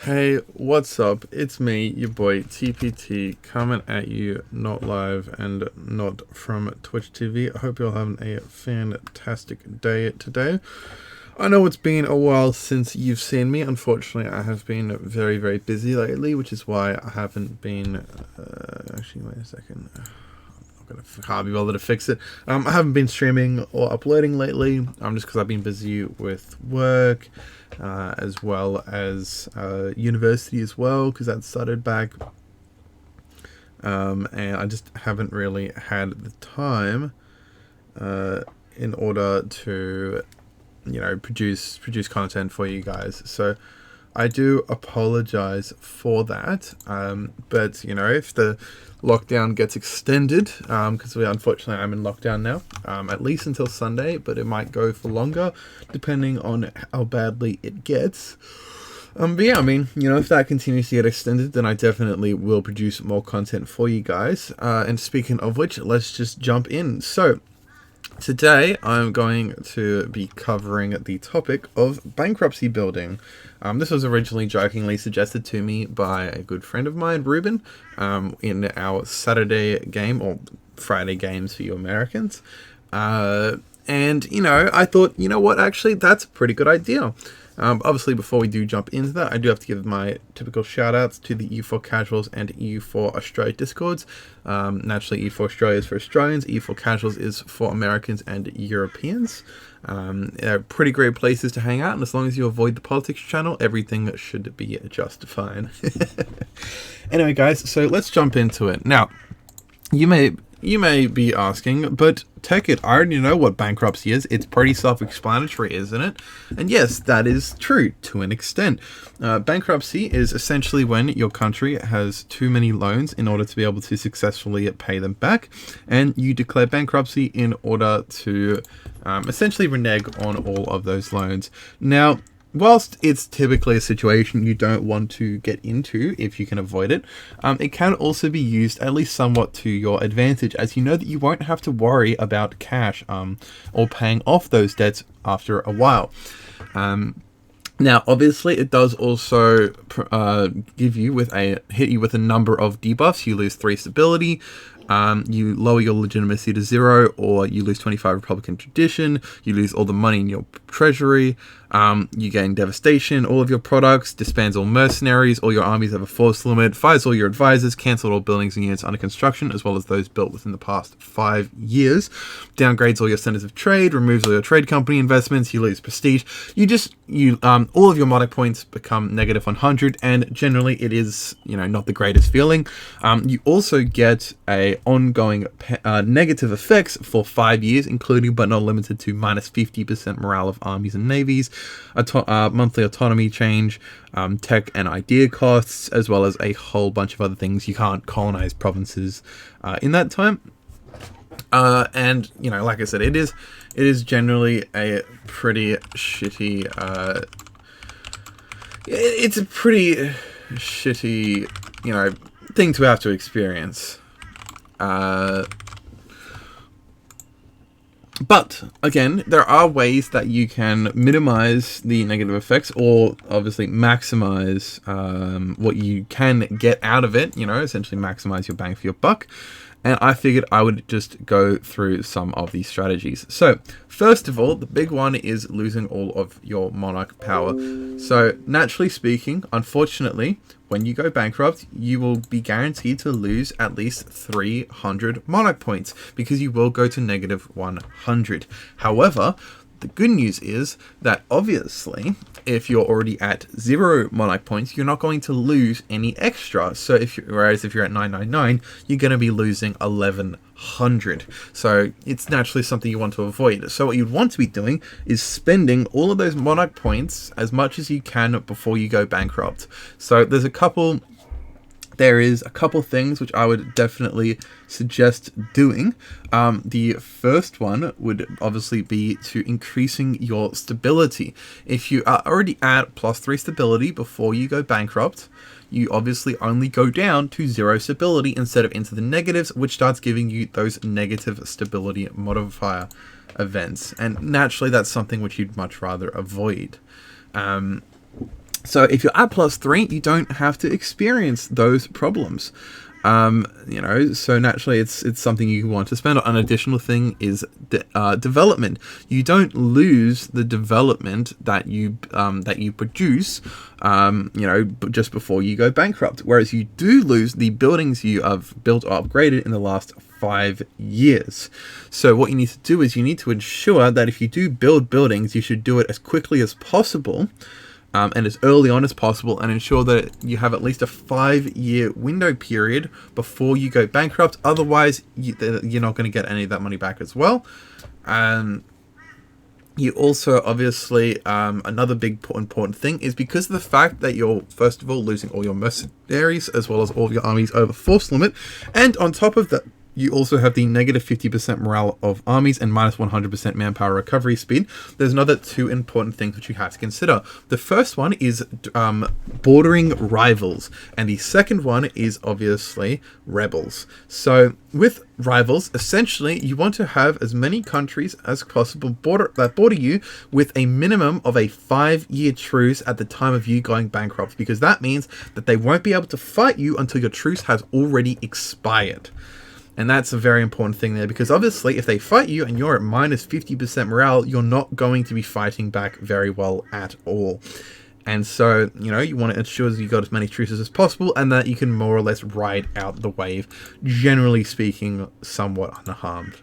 Hey, what's up? It's me, your boy TPT, coming at you not live and not from Twitch TV. I hope you're having a fantastic day today. I know it's been a while since you've seen me. Unfortunately, I have been very, very busy lately, which is why I haven't been. Actually, wait a second. Can't be bothered to fix it. I haven't been streaming or uploading lately. Just because I've been busy with work, as well as university as well, because that started back. And I just haven't really had the time in order to, produce content for you guys. So I do apologize for that. But if the lockdown gets extended, because unfortunately I'm in lockdown now, at least until Sunday, but it might go for longer depending on how badly it gets. But yeah, if that continues to get extended, then I definitely will produce more content for you guys. And speaking of which, let's just jump in. So today, I'm going to be covering the topic of bankruptcy building. This was originally jokingly suggested to me by a good friend of mine, Ruben, in our Saturday game, or Friday games for you Americans. And, I thought, actually, that's a pretty good idea. Obviously, before we do jump into that, I do have to give my typical shout-outs to the EU4 Casuals and EU4 Australia Discords. Naturally, EU4 Australia is for Australians, EU4 Casuals is for Americans and Europeans. They're pretty great places to hang out, and as long as you avoid the politics channel, everything should be just fine. Anyway, guys, so let's jump into it. Now, you may be asking, but Tekit, I already know what bankruptcy is. It's pretty self-explanatory, isn't it? And yes, that is true to an extent. Bankruptcy is essentially when your country has too many loans in order to be able to successfully pay them back, and you declare bankruptcy in order to essentially renege on all of those loans. Now, whilst it's typically a situation you don't want to get into if you can avoid it, it can also be used at least somewhat to your advantage, as you know that you won't have to worry about cash or paying off those debts after a while. Now, obviously, it does also hit you with a number of debuffs. You lose 3 stability. You lower your legitimacy to 0, or you lose 25 Republican tradition. You lose all the money in your treasury. You gain devastation. All of your products, disbands all mercenaries. All your armies have a force limit. Fires all your advisors. Cancel all buildings and units under construction, as well as those built within the past 5 years. Downgrades all your centers of trade. Removes all your trade company investments. You lose prestige. All of your monarch points become negative 100, and generally it is not the greatest feeling. You also get a ongoing negative effects for 5 years, including but not limited to minus 50% morale of armies and navies, monthly autonomy change, tech and idea costs, as well as a whole bunch of other things. You can't colonize provinces in that time. And like I said, it is generally a pretty shitty. It's a pretty shitty, thing to have to experience. But again, there are ways that you can minimize the negative effects, or obviously maximize what you can get out of it. Essentially maximize your bang for your buck. And I figured I would just go through some of these strategies. So, first of all, the big one is losing all of your monarch power. So, naturally speaking, unfortunately, when you go bankrupt, you will be guaranteed to lose at least 300 monarch points, because you will go to negative 100. However, the good news is that obviously, if you're already at 0 monarch points, you're not going to lose any extra. So whereas if you're at 999, you're going to be losing 1100. So it's naturally something you want to avoid. So what you'd want to be doing is spending all of those monarch points as much as you can before you go bankrupt. So there is a couple things which I would definitely suggest doing. The first one would obviously be to increasing your stability. If you are already at +3 stability before you go bankrupt, you obviously only go down to 0 stability instead of into the negatives, which starts giving you those negative stability modifier events. And naturally, that's something which you'd much rather avoid. So if you're at +3, you don't have to experience those problems. So naturally it's something you want to spend on. An additional thing is development. You don't lose the development that you produce, just before you go bankrupt. Whereas you do lose the buildings you have built or upgraded in the last 5 years. So what you need to do is you need to ensure that if you do build buildings, you should do it as quickly as possible. And as early on as possible, and ensure that you have at least a 5-year window period before you go bankrupt. Otherwise, you're not going to get any of that money back as well. You also, obviously, another big important thing is because of the fact that you're, first of all, losing all your mercenaries as well as all of your armies over force limit. And on top of that, you also have the negative 50% morale of armies and minus 100% manpower recovery speed. There's another 2 important things which you have to consider. The first one is bordering rivals, and the second one is obviously rebels. So with rivals, essentially, you want to have as many countries as possible that border you with a minimum of a 5-year truce at the time of you going bankrupt, because that means that they won't be able to fight you until your truce has already expired. And that's a very important thing there, because obviously if they fight you and you're at minus 50% morale, you're not going to be fighting back very well at all. And so, you want to ensure that you got as many truces as possible and that you can more or less ride out the wave, generally speaking, somewhat unharmed.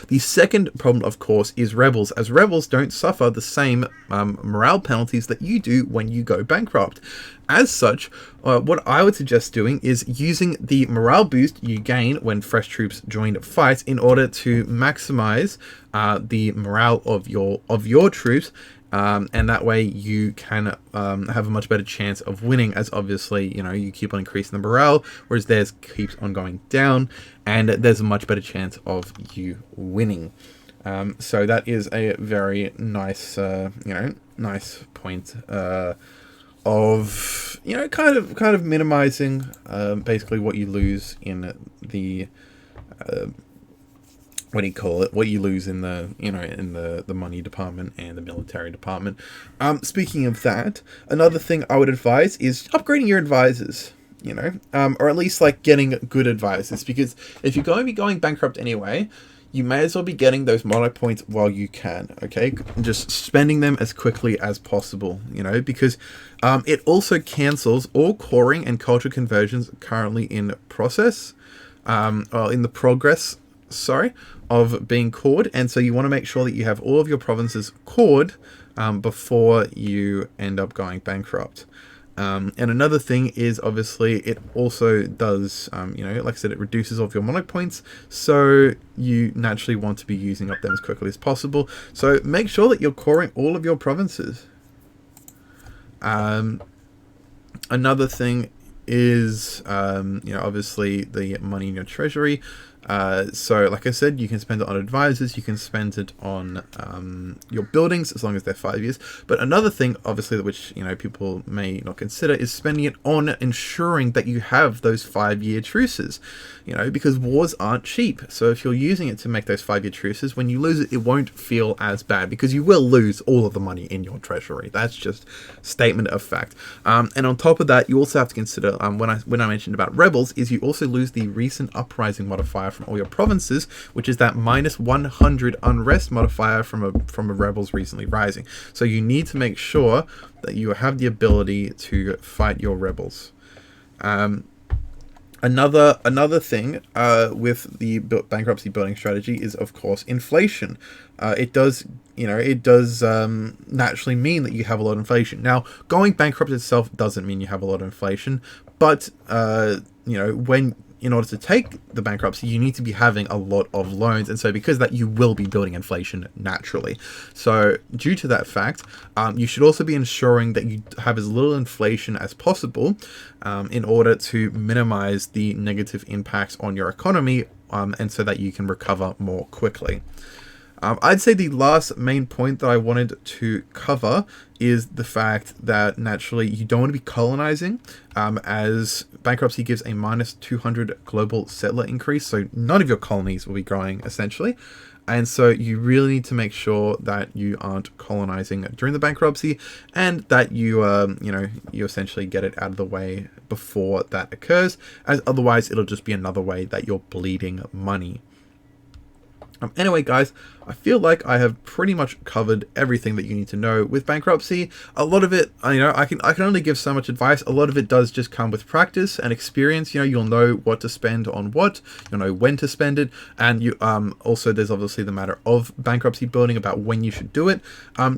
The second problem, of course, is rebels, as rebels don't suffer the same morale penalties that you do when you go bankrupt. As such, what I would suggest doing is using the morale boost you gain when fresh troops join fights in order to maximize the morale of your troops. And that way you can have a much better chance of winning, as obviously, you keep on increasing the morale, whereas theirs keeps on going down, and there's a much better chance of you winning. So that is a very nice, nice point of, kind of minimizing basically what you lose in the what you lose in the in the money department and the military department. Speaking of that, another thing I would advise is upgrading your advisors, or at least like getting good advisors, because if you're going to be going bankrupt anyway, you may as well be getting those mono points while you can, okay? Just spending them as quickly as possible, because it also cancels all coring and culture conversions currently in process, or in the progress, of being cored. And so you want to make sure that you have all of your provinces cored before you end up going bankrupt. And another thing is, obviously, it also does, like I said, it reduces all of your mono points, so you naturally want to be using up them as quickly as possible. So make sure that you're coring all of your provinces. Another thing is, obviously, the money in your treasury. So like I said, you can spend it on advisors, you can spend it on your buildings as long as they're 5 years. But another thing, obviously, which people may not consider, is spending it on ensuring that you have those 5-year truces. Because wars aren't cheap. So if you're using it to make those 5-year truces, when you lose it, it won't feel as bad, because you will lose all of the money in your treasury. That's just statement of fact. And on top of that, you also have to consider, when I mentioned about rebels, is you also lose the recent uprising modifier from all your provinces, which is that minus 100 unrest modifier from a rebels recently rising. So you need to make sure that you have the ability to fight your rebels. Another thing with the bankruptcy building strategy is, of course, inflation. It does naturally mean that you have a lot of inflation. Now, going bankrupt itself doesn't mean you have a lot of inflation, but in order to take the bankruptcy, you need to be having a lot of loans. And so because of that, you will be building inflation naturally. So due to that fact, you should also be ensuring that you have as little inflation as possible in order to minimize the negative impacts on your economy, and so that you can recover more quickly. I'd say the last main point that I wanted to cover is the fact that naturally you don't want to be colonizing, as bankruptcy gives a minus 200 global settler increase, so none of your colonies will be growing essentially. And so you really need to make sure that you aren't colonizing during the bankruptcy, and that you, you essentially get it out of the way before that occurs, as otherwise it'll just be another way that you're bleeding money. Anyway, guys, I feel like I have pretty much covered everything that you need to know with bankruptcy. A lot of it, I can only give so much advice. A lot of it does just come with practice and experience. You'll know what to spend on what, you'll know when to spend it, and you also there's obviously the matter of bankruptcy building about when you should do it.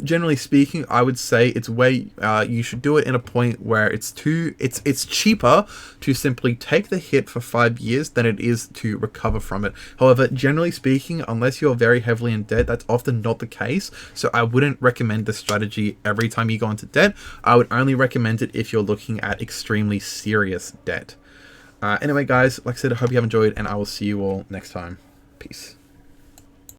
Generally speaking, I would say it's where you should do it in a point where it's cheaper to simply take the hit for 5 years than it is to recover from it. However, generally speaking, unless you're very heavily in debt, that's often not the case. So I wouldn't recommend this strategy every time you go into debt. I would only recommend it if you're looking at extremely serious debt. Anyway, guys, like I said, I hope you have enjoyed, and I will see you all next time. Peace.